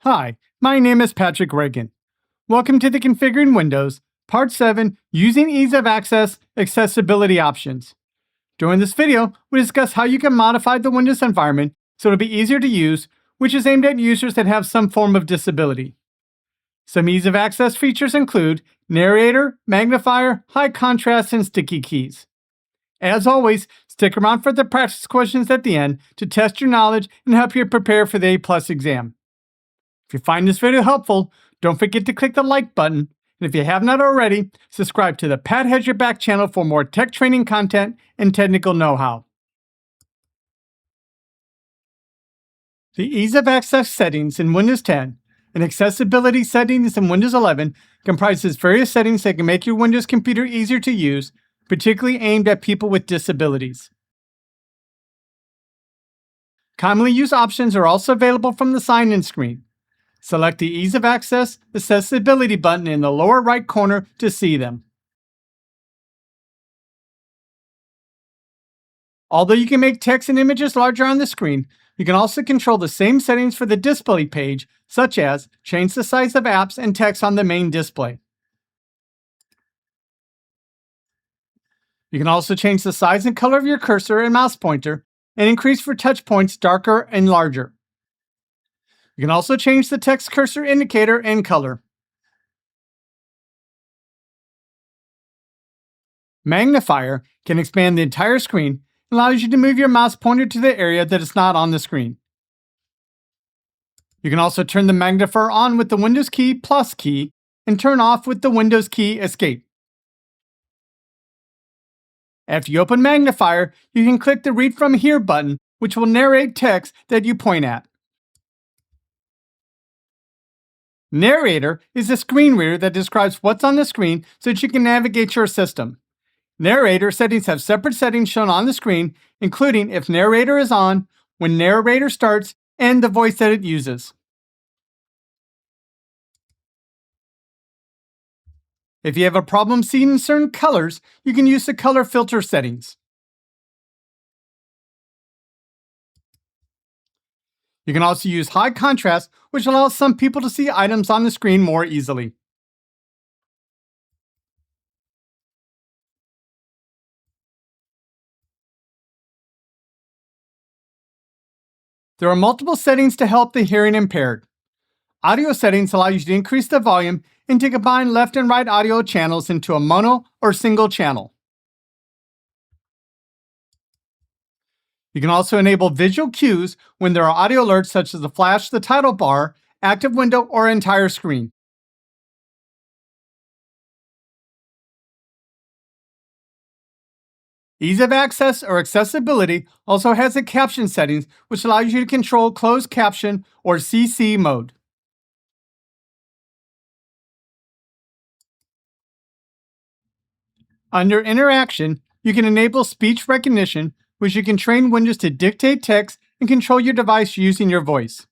Hi, my name is Patrick Regan. Welcome to the Configuring Windows, Part 7, Using Ease of Access Accessibility Options. During this video, we discuss how you can modify the Windows environment so it'll be easier to use, which is aimed at users that have some form of disability. Some ease of access features include Narrator, Magnifier, High Contrast, and Sticky Keys. As always, stick around for the practice questions at the end to test your knowledge and help you prepare for the A+ exam. If you find this video helpful, don't forget to click the like button, and if you have not already, subscribe to the Pat Has Your Back channel for more tech training content and technical know-how. The Ease of Access settings in Windows 10 and Accessibility settings in Windows 11 comprises various settings that can make your Windows computer easier to use, particularly aimed at people with disabilities. Commonly used options are also available from the sign-in screen. Select the Ease of Access Accessibility button in the lower right corner to see them. Although you can make text and images larger on the screen, you can also control the same settings for the display page, such as change the size of apps and text on the main display. You can also change the size and color of your cursor and mouse pointer, and increase for touch points darker and larger. You can also change the text cursor indicator and color. Magnifier can expand the entire screen and allows you to move your mouse pointer to the area that is not on the screen. You can also turn the magnifier on with the Windows key plus key and turn off with the Windows key escape. After you open Magnifier, you can click the Read From Here button, which will narrate text that you point at. Narrator is a screen reader that describes what's on the screen so that you can navigate your system. Narrator settings have separate settings shown on the screen, including if Narrator is on, when Narrator starts, and the voice that it uses. If you have a problem seeing certain colors, you can use the color filter settings. You can also use high contrast, which allows some people to see items on the screen more easily. There are multiple settings to help the hearing impaired. Audio settings allow you to increase the volume and to combine left and right audio channels into a mono or single channel. You can also enable visual cues when there are audio alerts such as the flash, the title bar, active window, or entire screen. Ease of Access or Accessibility also has a caption settings which allows you to control closed caption or CC mode. Under Interaction, you can enable speech recognition, which you can train Windows to dictate text and control your device using your voice.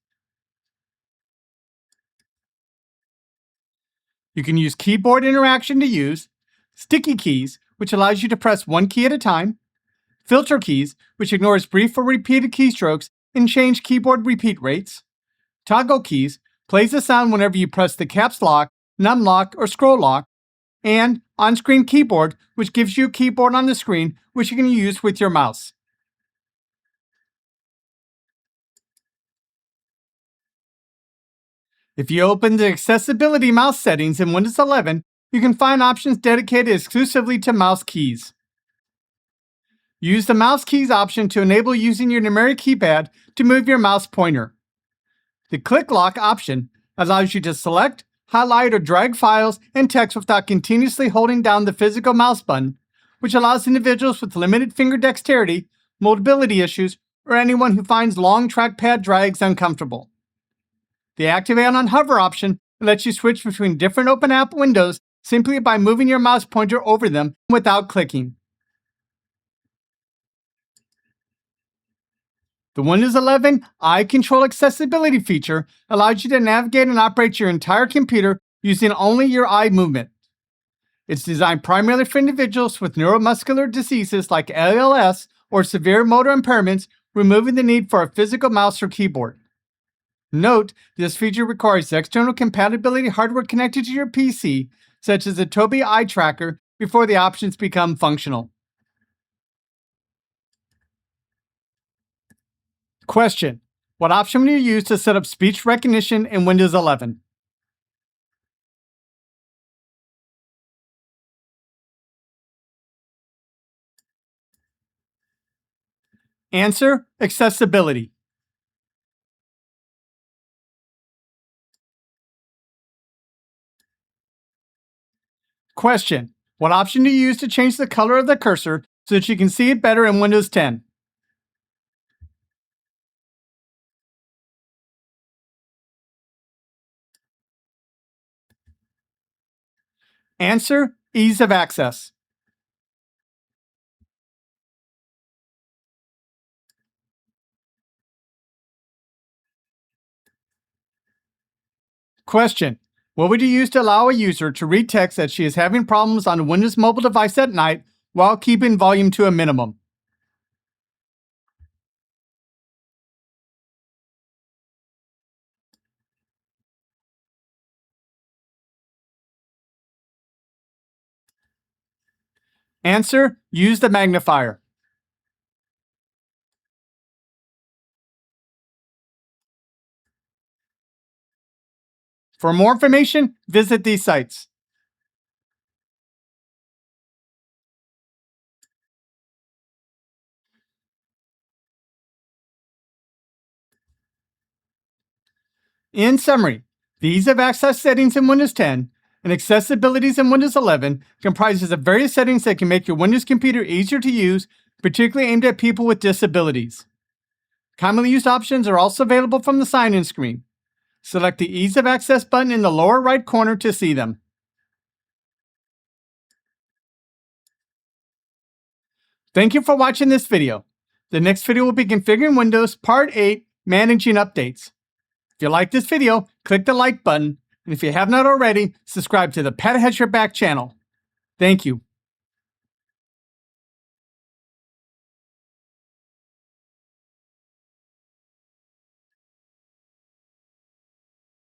You can use keyboard interaction to use, sticky keys, which allows you to press one key at a time, filter keys, which ignores brief or repeated keystrokes and change keyboard repeat rates, toggle keys, plays a sound whenever you press the caps lock, num lock, or scroll lock, and on-screen keyboard, which gives you a keyboard on the screen which you can use with your mouse. If you open the Accessibility mouse settings in Windows 11, you can find options dedicated exclusively to mouse keys. Use the Mouse Keys option to enable using your numeric keypad to move your mouse pointer. The Click Lock option allows you to select, highlight, or drag files and text without continuously holding down the physical mouse button, which allows individuals with limited finger dexterity, mobility issues, or anyone who finds long trackpad drags uncomfortable. The Activate on Hover option lets you switch between different open app windows simply by moving your mouse pointer over them without clicking. The Windows 11 Eye Control Accessibility feature allows you to navigate and operate your entire computer using only your eye movement. It's designed primarily for individuals with neuromuscular diseases like ALS or severe motor impairments, removing the need for a physical mouse or keyboard. Note, this feature requires external compatibility hardware connected to your PC, such as a Tobii eye tracker, before the options become functional. Question: what option will you use to set up speech recognition in Windows 11? Answer: accessibility. Question: what option do you use to change the color of the cursor so that you can see it better in Windows 10? Answer: ease of access. Question: what would you use to allow a user to read text that she is having problems on a Windows mobile device at night while keeping volume to a minimum? Answer: use the magnifier. For more information, visit these sites. In summary, the ease of access settings in Windows 10 and accessibilities in Windows 11 comprises of various settings that can make your Windows computer easier to use, particularly aimed at people with disabilities. Commonly used options are also available from the sign-in screen. Select the Ease of Access button in the lower right corner to see them. Thank you for watching this video. The next video will be Configuring Windows Part 8, Managing Updates. If you like this video, click the like button, and if you have not already, subscribe to the Pat Has Your Back channel. Thank you.